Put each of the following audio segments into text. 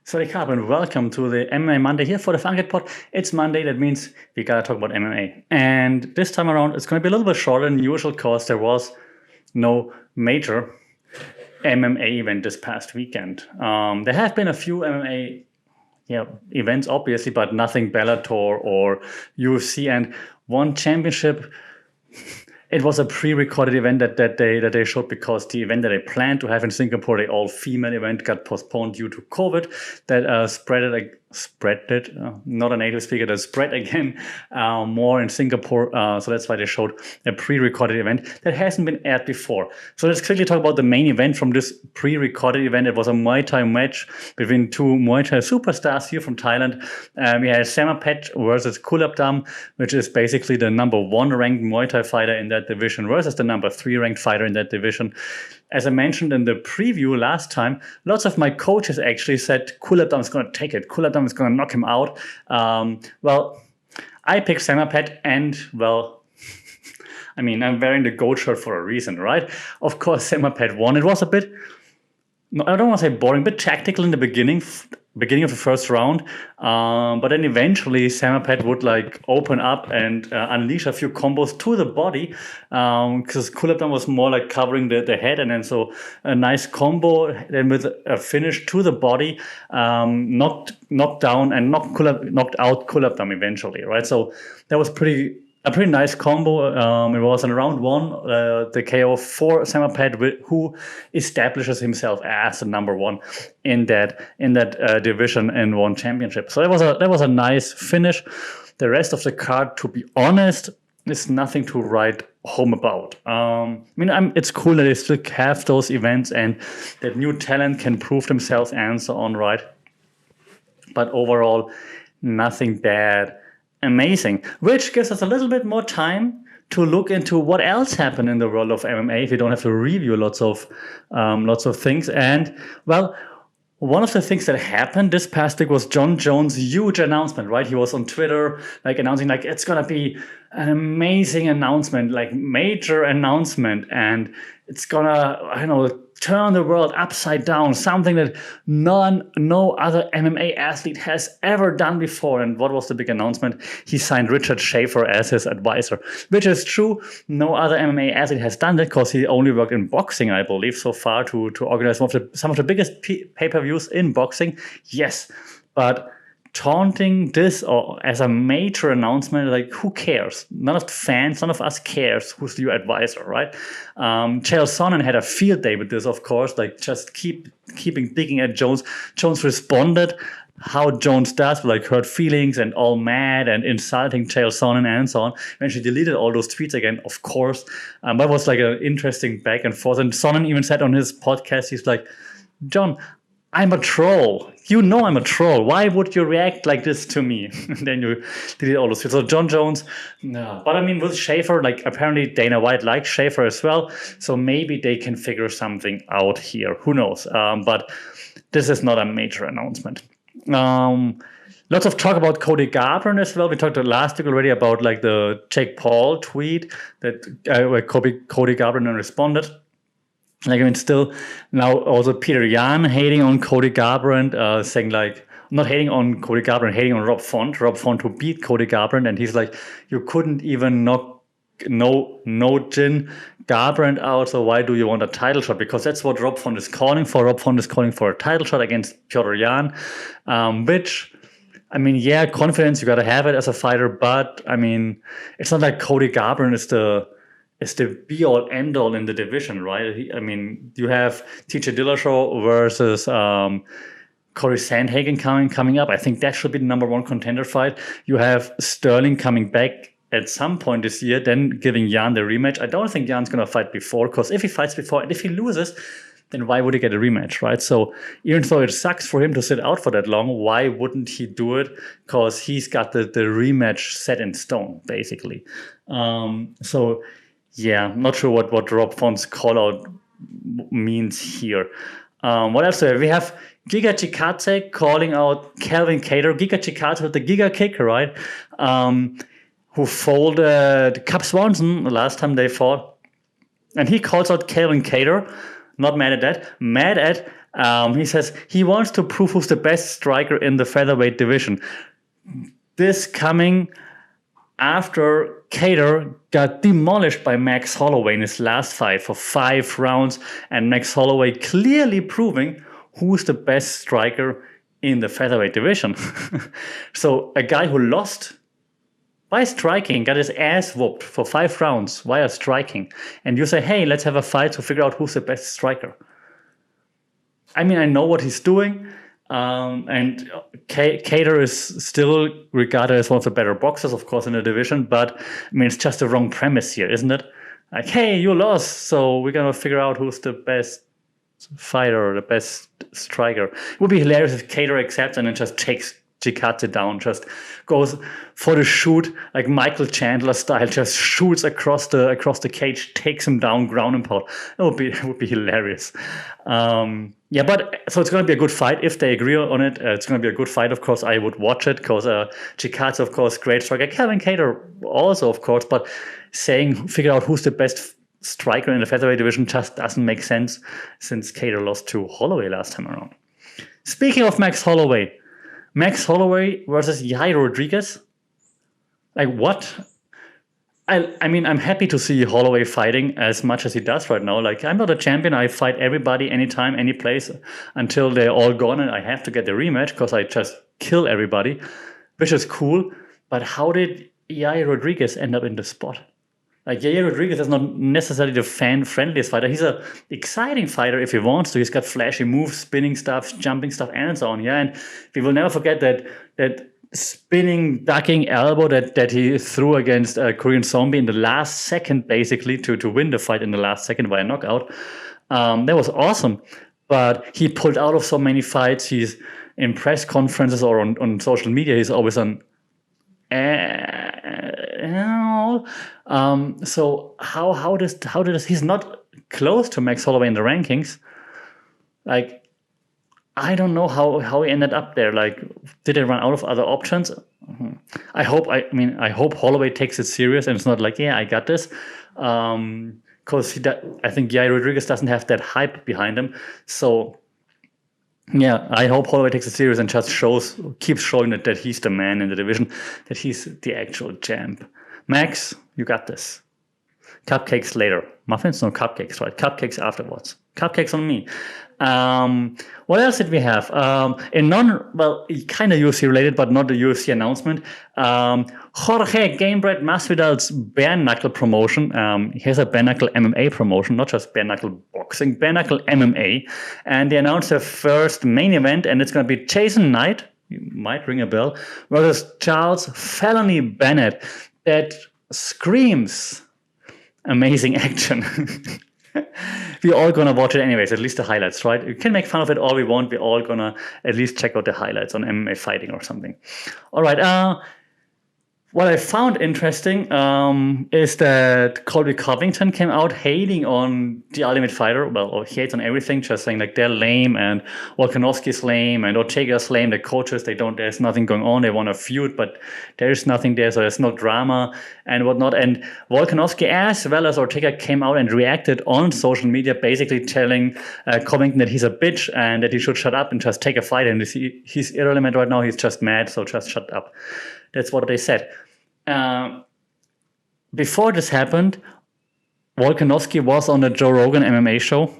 Sawadee and welcome to the MMA Monday here for the Funkit Pod. It's Monday, that means we gotta talk about MMA. And this time around, it's gonna be a little bit shorter than usual because there was no major MMA event this past weekend. There have been a few MMA events, obviously, but nothing Bellator or UFC. And one championship, it was a pre-recorded event that they showed because the event that they planned to have in Singapore, the all-female event, got postponed due to COVID. That not a native speaker, that spread again more in Singapore. So that's why they showed a pre-recorded event that hasn't been aired before. So let's quickly talk about the main event from this pre-recorded event. It was a Muay Thai match between two Muay Thai superstars here from Thailand. We had Samapet versus Kulabdam, which is basically the number 1 ranked Muay Thai fighter in that division versus the number 3 ranked fighter in that division. As I mentioned in the preview last time, lots of my coaches actually said Kulabdam is going to take it. Kulabdam is going to knock him out. Well, I picked Samapet and, well, I mean, I'm wearing the goat shirt for a reason, right? Of course, Samapet won. It was a bit, I don't want to say boring, but tactical in the beginning of the first round. But then eventually Samapet would open up and unleash a few combos to the body because Kulabdam was more like covering the head, and then so a nice combo then with a finish to the body, knocked down and knocked out Kulabdam eventually, right? So that was a pretty nice combo. It was in round 1, the KO for Samapet, who establishes himself as the number 1 in that division and won championship. So that was a nice finish. The rest of the card, to be honest, is nothing to write home about. It's cool that they still have those events and that new talent can prove themselves and so on, right? But overall, nothing bad. Amazing, which gives us a little bit more time to look into what else happened in the world of MMA if you don't have to review lots of things. And well, one of the things that happened this past week was Jon Jones' huge announcement, right? He was on Twitter announcing it's gonna be an amazing announcement, major announcement, and it's gonna turn the world upside down, something that no other MMA athlete has ever done before. And what was the big announcement? He signed Richard Schaefer as his advisor, which is true. No other MMA athlete has done that because he only worked in boxing, I believe, so far to organize some of the biggest pay-per-views in boxing. Yes, but taunting this or as a major announcement, who cares? None of the fans, none of us cares who's your advisor, right? Chael Sonnen had a field day with this, of course, just keeping digging at Jones. Jones responded how Jones does, hurt feelings and all mad and insulting Chael Sonnen and so on. Eventually deleted all those tweets again, of course. That was an interesting back and forth. And Sonnen even said on his podcast, he's like, John, I'm a troll. You know I'm a troll. Why would you react like this to me? And then you did all those. So Jon Jones, no. But with Schaefer, apparently Dana White likes Schaefer as well. So maybe they can figure something out here. Who knows? But this is not a major announcement. Lots of talk about Cody Garbrandt as well. We talked last week already about the Jake Paul tweet that where Cody Garbrandt responded. Still now also Peter Yan hating on Cody Garbrandt, saying not hating on Cody Garbrandt, hating on Rob Font who beat Cody Garbrandt, and he's you couldn't even knock Jin Garbrandt out, so why do you want a title shot? Because that's what Rob Font is calling for. Rob Font is calling for a title shot against Petr Yan, which, confidence, you gotta have it as a fighter, but it's not like Cody Garbrandt is the be-all, end-all in the division, right? You have TJ Dillashaw versus Corey Sandhagen coming up. I think that should be the number 1 contender fight. You have Sterling coming back at some point this year, then giving Jan the rematch. I don't think Jan's going to fight before, because if he fights before and if he loses, then why would he get a rematch, right? So even though it sucks for him to sit out for that long, why wouldn't he do it? Because he's got the rematch set in stone, basically. Yeah, I'm not sure what Rob Font's call-out means here. What else do we have? We have Giga Chikadze calling out Calvin Kattar. Giga Chikadze with the Giga kick, right? Who folded Cub Swanson the last time they fought. And he calls out Calvin Kattar. Not mad at that. Mad at, he says he wants to prove who's the best striker in the featherweight division. This coming after Kattar got demolished by Max Holloway in his last fight for 5 rounds, and Max Holloway clearly proving who's the best striker in the featherweight division. So a guy who lost by striking, got his ass whooped for 5 rounds via striking, and you say, hey, let's have a fight to figure out who's the best striker. I mean, I know what he's doing, and Kattar is still regarded as one of the better boxers, of course, in the division, but I mean, it's just the wrong premise here, isn't it? Like, hey, you lost, so we're going to figure out who's the best fighter or the best striker. It would be hilarious if Kattar accepts and then just cuts it down, just goes for the shoot like Michael Chandler style, just shoots across the cage, takes him down, ground and pound. It would be hilarious. Yeah, but so it's going to be a good fight if they agree on it. It's going to be a good fight, of course. I would watch it because Chikadze, of course, great striker. Kevin Kattar also, of course, but figure out who's the best striker in the featherweight division just doesn't make sense since Kattar lost to Holloway last time around. Speaking of Max Holloway versus Yair Rodriguez. Like, what? I mean, I'm happy to see Holloway fighting as much as he does right now. Like, I'm not a champion. I fight everybody, anytime, any place, until they're all gone, and I have to get the rematch because I just kill everybody, which is cool. But how did Yair Rodriguez end up in the spot? Like, Yair Rodriguez is not necessarily the fan-friendliest fighter. He's an exciting fighter if he wants to. He's got flashy moves, spinning stuff, jumping stuff, and so on. Yeah, and we will never forget that spinning, ducking elbow that he threw against Korean Zombie in the last second, basically, to win the fight in the last second by a knockout. That was awesome. But he pulled out of so many fights. He's in press conferences or on social media. He's always on... so how does he's not close to Max Holloway in the rankings? Like, I don't know how he ended up there. Like, did they run out of other options? I hope Holloway takes it serious and it's not like, yeah, I got this, because I think Yair Rodriguez doesn't have that hype behind him. So yeah, I hope Holloway takes it serious and just keeps showing that he's the man in the division, that he's the actual champ. Max, you got this. Cupcakes later. Muffins? No, cupcakes, right? Cupcakes afterwards. Cupcakes on me. What else did we have? Kind of UFC related, but not the UFC announcement. Jorge Gamebred Masvidal's bare knuckle promotion. He has a bare knuckle MMA promotion, not just bare knuckle boxing, bare knuckle MMA. And they announced their first main event, and it's going to be Jason Knight, you might ring a bell, versus Charles Felony Bennett. That screams amazing action. We're all gonna watch it anyways, at least the highlights, right? We can make fun of it all we want. We're all gonna at least check out the highlights on MMA Fighting or something. All right. What I found interesting is that Colby Covington came out hating on The Ultimate Fighter. Well, he hates on everything, just saying like they're lame and Volkanovski's lame and Ortega's lame. The coaches, there's nothing going on. They want to feud, but there's nothing there, so there's no drama and whatnot. And Volkanovski as well as Ortega came out and reacted on social media, basically telling Covington that he's a bitch and that he should shut up and just take a fight. And he's irrelevant right now. He's just mad, so just shut up. That's what they said. Before this happened, Volkanovski was on the Joe Rogan MMA show.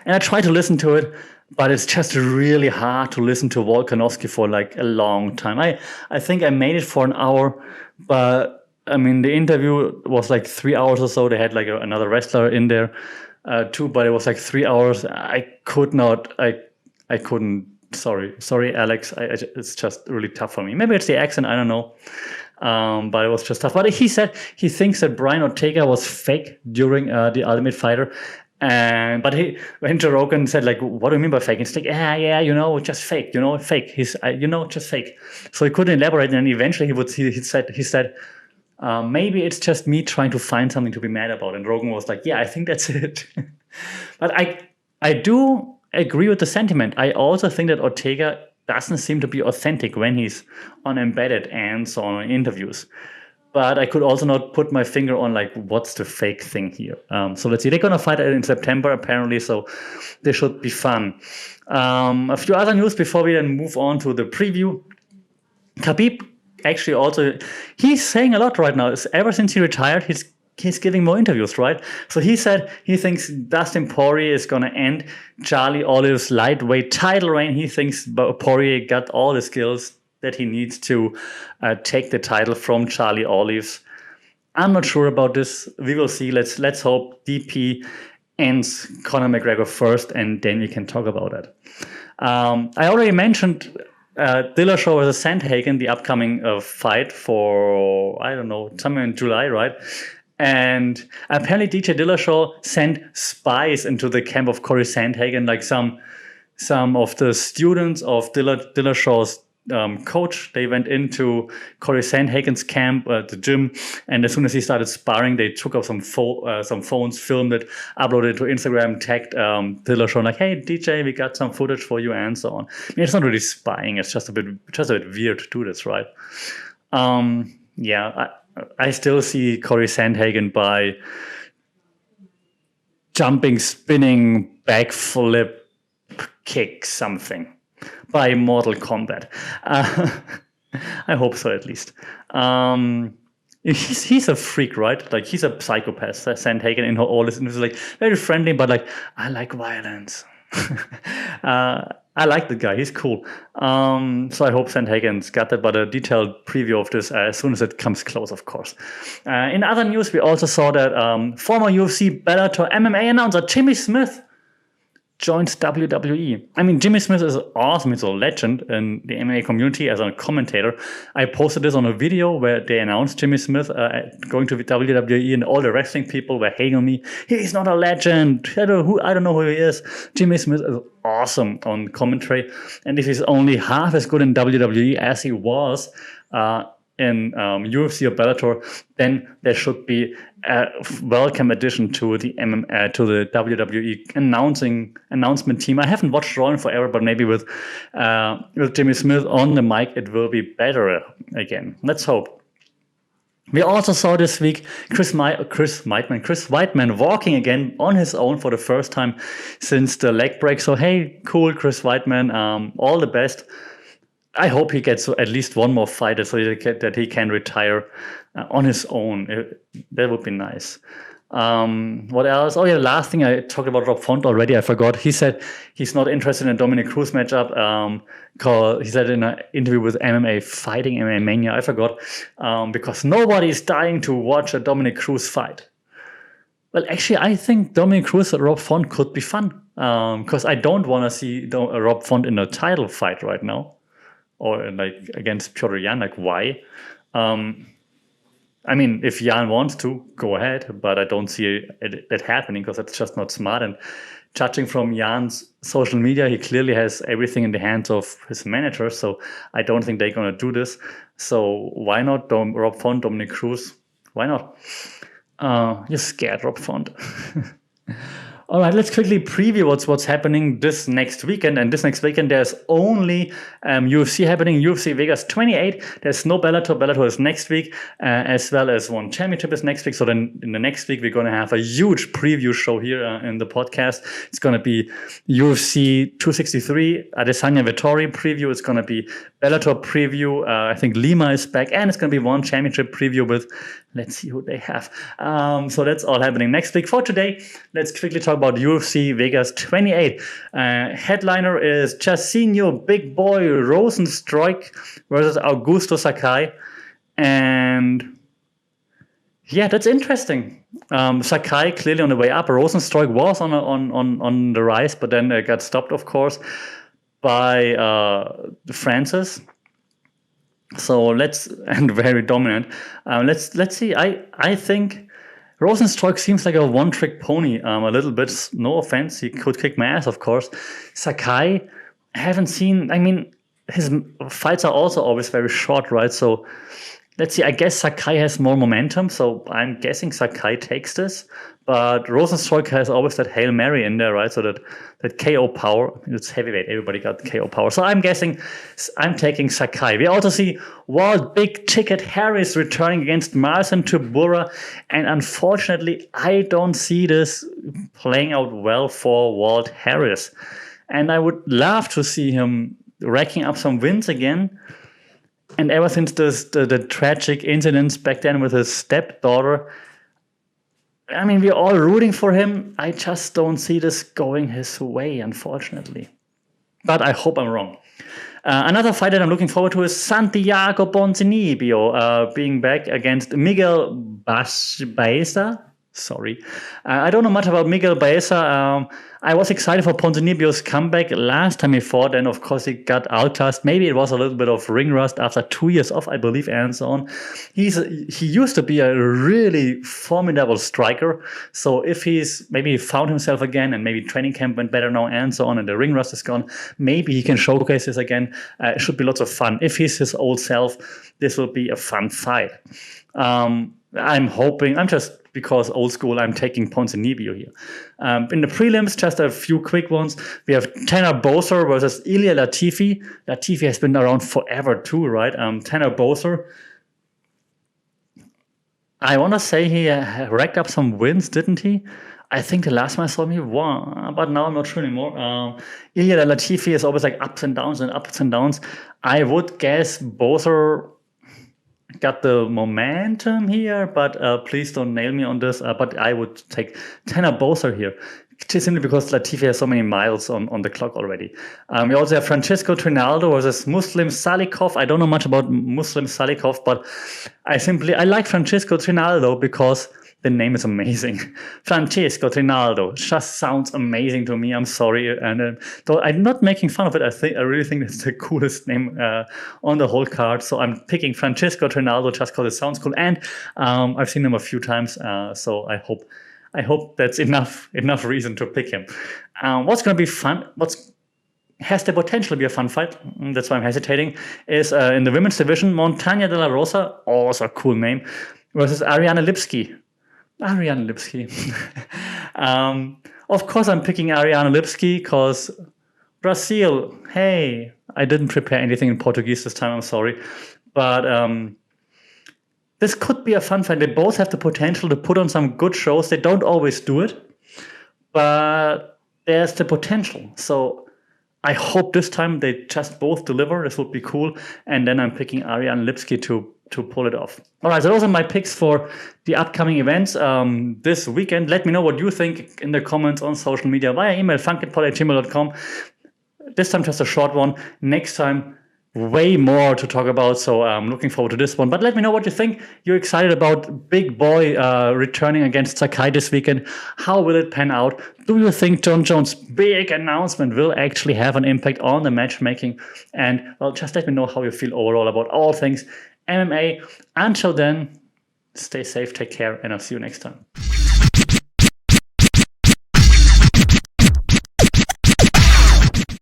And I tried to listen to it, but it's just really hard to listen to Volkanovski for like a long time. I think I made it for an hour, but I mean, the interview was like 3 hours or so. They had like another wrestler in there too, but it was like 3 hours. I couldn't. Sorry, Alex. It's just really tough for me. Maybe it's the accent. I don't know. But it was just tough. But he said he thinks that Brian Ortega was fake during The Ultimate Fighter. But when Joe Rogan said, like, what do you mean by fake? It's like, just fake, fake. He's, just fake. So he couldn't elaborate. And eventually he said, maybe it's just me trying to find something to be mad about. And Rogan was like, yeah, I think that's it. But I do agree with the sentiment. I also think that Ortega doesn't seem to be authentic when he's on Embedded and so on in interviews. but I could also not put my finger on like what's the fake thing here. So let's see. They're gonna fight in September apparently, so this should be fun. A few other news before we then move on to the preview. Khabib actually also, he's saying a lot right now. Ever since he retired, he's giving more interviews, right? So he said he thinks Dustin Poirier is going to end Charlie Olive's lightweight title reign. He thinks Poirier got all the skills that he needs to take the title from Charlie Olive's. I'm not sure about this. We will see. Let's hope DP ends Conor McGregor first, and then we can talk about it. I already mentioned Dillashaw versus Sandhagen, the upcoming fight for, I don't know, somewhere in July, right? And apparently DJ Dillashaw sent spies into the camp of Corey Sandhagen, like some of the students of Dillashaw's coach. They went into Corey Sandhagen's camp at the gym, and as soon as he started sparring, they took up some phones, filmed it, uploaded it to Instagram, tagged Dillashaw like, "Hey DJ, we got some footage for you," and so on. I mean, it's not really spying; it's just a bit weird to do this, right? Yeah, I still see Corey Sandhagen by jumping, spinning, backflip, kick something by Mortal Kombat. I hope so, at least. He's a freak, right? Like, he's a psychopath. Sandhagen in all this, and he's like very friendly, but like, I like violence. I like the guy. He's cool. So I hope Sandhagen's got that, but a detailed preview of this as soon as it comes close, of course. In other news, we also saw that former UFC Bellator MMA announcer Jimmy Smith joins WWE. I mean, Jimmy Smith is awesome. He's a legend in the MMA community as a commentator. I posted this on a video where they announced Jimmy Smith going to the WWE, and all the wrestling people were hating on me. He's not a legend. I don't know who he is. Jimmy Smith is awesome on commentary. And if he's only half as good in WWE as he was in UFC or Bellator, then there should be a welcome addition to the WWE announcement team. I haven't watched Raw in forever, but maybe with Jimmy Smith on the mic, it will be better again. Let's hope. We also saw this week Chris Weidman walking again on his own for the first time since the leg break. So hey, cool, Chris Weidman, all the best. I hope he gets at least one more fight so that he can retire on his own. That would be nice. What else? Oh yeah, last thing, I talked about Rob Font already. I forgot. He said he's not interested in a Dominic Cruz matchup. He said in an interview with MMA Mania, I forgot, because nobody is dying to watch a Dominic Cruz fight. Well, actually, I think Dominic Cruz and Rob Font could be fun, because I don't want to see Rob Font in a title fight right now, or like against Piotr Jan. Like, why? I mean, if Jan wants to, go ahead, but I don't see it happening because that's just not smart. And judging from Jan's social media, he clearly has everything in the hands of his manager, so I don't think they're going to do this. So why not Rob Font, Dominic Cruz? Why not? You're scared, Rob Font. All right, let's quickly preview what's happening this next weekend. And this next weekend, there's only UFC happening, UFC Vegas 28. There's no Bellator. Bellator is next week, as well as One Championship is next week. So then in the next week, we're going to have a huge preview show here in the podcast. It's going to be UFC 263, Adesanya Vettori preview. It's going to be Bellator preview. I think Lima is back. And it's going to be One Championship preview with, let's see who they have. So that's all happening next week. For today, let's quickly talk about UFC Vegas 28. Headliner is Jairzinho Big Boy Rosenstruik versus Augusto Sakai. And yeah, that's interesting. Sakai clearly on the way up. Rosenstruik was on the rise, but then got stopped, of course, by Francis. So and very dominant. Let's see. I think Rosenstruik seems like a one-trick pony a little bit. No offense, he could kick my ass, of course. Sakai, I haven't seen. I mean, his fights are also always very short, right? So let's see. I guess Sakai has more momentum, so I'm guessing Sakai takes this. But Rosenstruck has always that Hail Mary in there, right? So that KO power, it's heavyweight, everybody got KO power. So I'm guessing, I'm taking Sakai. We also see Walt Big Ticket Harris returning against Marcin Tybura. And unfortunately, I don't see this playing out well for Walt Harris. And I would love to see him racking up some wins again. And ever since the tragic incidents back then with his stepdaughter, I mean, we're all rooting for him. I just don't see this going his way, unfortunately. But I hope I'm wrong. Another fight that I'm looking forward to is Santiago Ponzinibbio being back against Miguel Baeza. Sorry. I don't know much about Miguel Baeza. I was excited for Ponzinibbio's comeback last time he fought, and of course he got outclassed. Maybe it was a little bit of ring rust after 2 years off, I believe, and so on. He used to be a really formidable striker. So if he's maybe found himself again, and maybe training camp went better now, and so on, and the ring rust is gone, maybe he can showcase this again. It should be lots of fun. If he's his old self, this will be a fun fight. I'm hoping, because old school, I'm taking Ponzinibbio here. In the prelims, just a few quick ones. We have Tanner Boser versus Ilia Latifi. Latifi has been around forever too, right? Tanner Boser, I want to say he racked up some wins, didn't he? I think the last time I saw him, he won, but now I'm not sure anymore. Ilia Latifi is always like ups and downs and ups and downs. I would guess Boser got the momentum here, but please don't nail me on this. But I would take Tanner Boser here, just simply because Latifi has so many miles on the clock already. We also have Francisco Trinaldo versus Muslim Salikov. I don't know much about Muslim Salikov, but I like Francisco Trinaldo because the name is amazing. Francisco Trinaldo just sounds amazing to me. I'm sorry, and though I'm not making fun of it, I really think it's the coolest name on the whole card. So I'm picking Francisco Trinaldo just because it sounds cool, and I've seen him a few times. So I hope that's enough reason to pick him. What's going to be fun? Has the potential to be a fun fight, that's why I'm hesitating, is in the women's division, Montaña de la Rosa, also a cool name, versus Ariane Lipski. Of course, I'm picking Ariane Lipski because Brazil. Hey, I didn't prepare anything in Portuguese this time. I'm sorry, but this could be a fun fight. They both have the potential to put on some good shows. They don't always do it, but there's the potential. So I hope this time they just both deliver. This would be cool. And then I'm picking Ariane Lipski to pull it off. All right, so those are my picks for the upcoming events this weekend. Let me know what you think in the comments on social media via email, funkitpod@gmail.com. This time just a short one. Next time, way more to talk about, so I'm looking forward to this one. But let me know what you think. You're excited about Big Boy returning against Sakai this weekend. How will it pan out? Do you think John Jones' big announcement will actually have an impact on the matchmaking? And, well, just let me know how you feel overall about all things MMA. Until then, stay safe, take care, and I'll see you next time.